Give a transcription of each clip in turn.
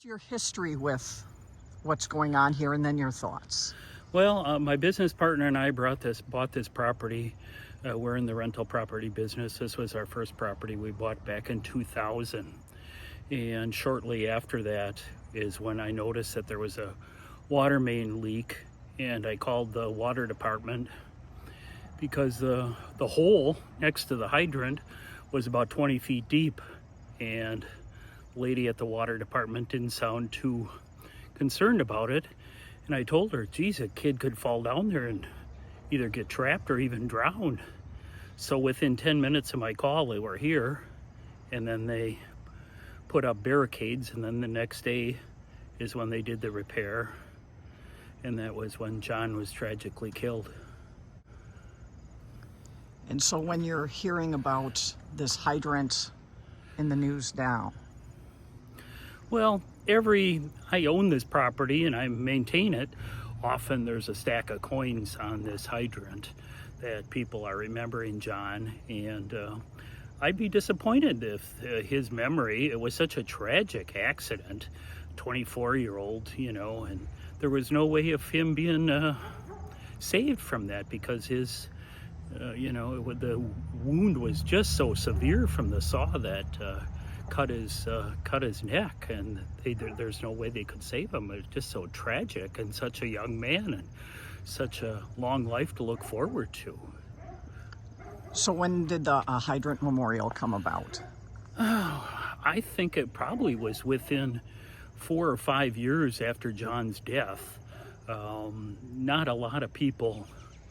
your history with what's going on here, and then your thoughts? Well, my business partner and I bought this property. We're in the rental property business. This was our first property we bought back in 2000. And shortly after that is when I noticed that there was a water main leak, and I called the water department because the hole next to the hydrant was about 20 feet deep, and the lady at the water department didn't sound too concerned about it. And I told her, geez, a kid could fall down there and either get trapped or even drown. So within 10 minutes of my call, they were here, and then they put up barricades, and then the next day is when they did the repair, and that was when John was tragically killed. And so when you're hearing about this hydrant in the news now? Well, I own this property and I maintain it. Often there's a stack of coins on this hydrant that people are remembering John, and I'd be disappointed if his memory, it was such a tragic accident, 24-year-old, and there was no way of him being saved from that because his, the wound was just so severe from the saw that cut his neck, and there's no way they could save him. It's just so tragic, and such a young man, and such a long life to look forward to. So when did the hydrant memorial come about? I think it probably was within 4 or 5 years after John's death. Not a lot of people.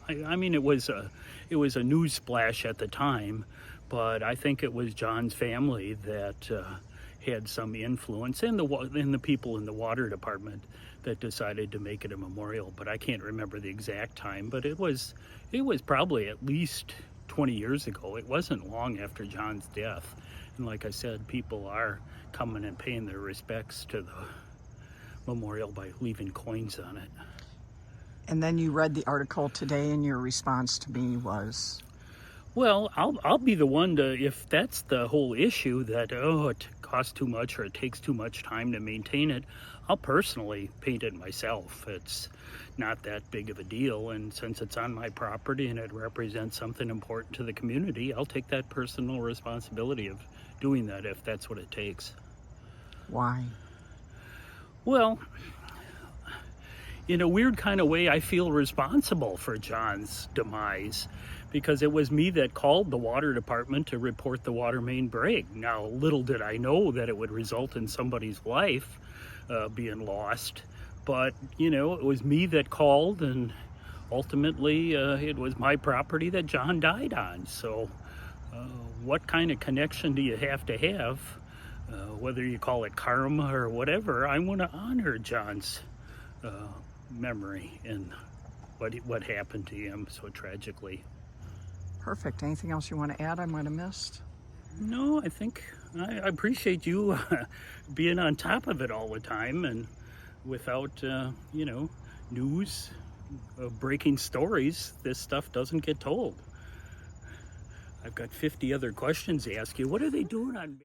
I mean, it was a news splash at the time, but I think it was John's family that had some influence, and the people in the water department that decided to make it a memorial. But I can't remember the exact time. But it was probably at least 20 years ago. It wasn't long after John's death, and like I said, people are coming and paying their respects to the memorial by leaving coins on it. And then you read the article today, and your response to me was? Well, I'll be the one to, if that's the whole issue, that, it costs too much or it takes too much time to maintain it, I'll personally paint it myself. It's not that big of a deal, and since it's on my property and it represents something important to the community, I'll take that personal responsibility of doing that if that's what it takes. Why? Well, in a weird kind of way, I feel responsible for John's demise, because it was me that called the water department to report the water main break. Now, little did I know that it would result in somebody's life being lost, but it was me that called, and ultimately it was my property that John died on. So what kind of connection do you have to have, whether you call it karma or whatever? I want to honor John's memory and what happened to him so tragically. Perfect. Anything else you want to add I might have missed? No, I think I appreciate you being on top of it all the time, and without news, breaking stories, this stuff doesn't get told. I've got 50 other questions to ask you. What are they doing on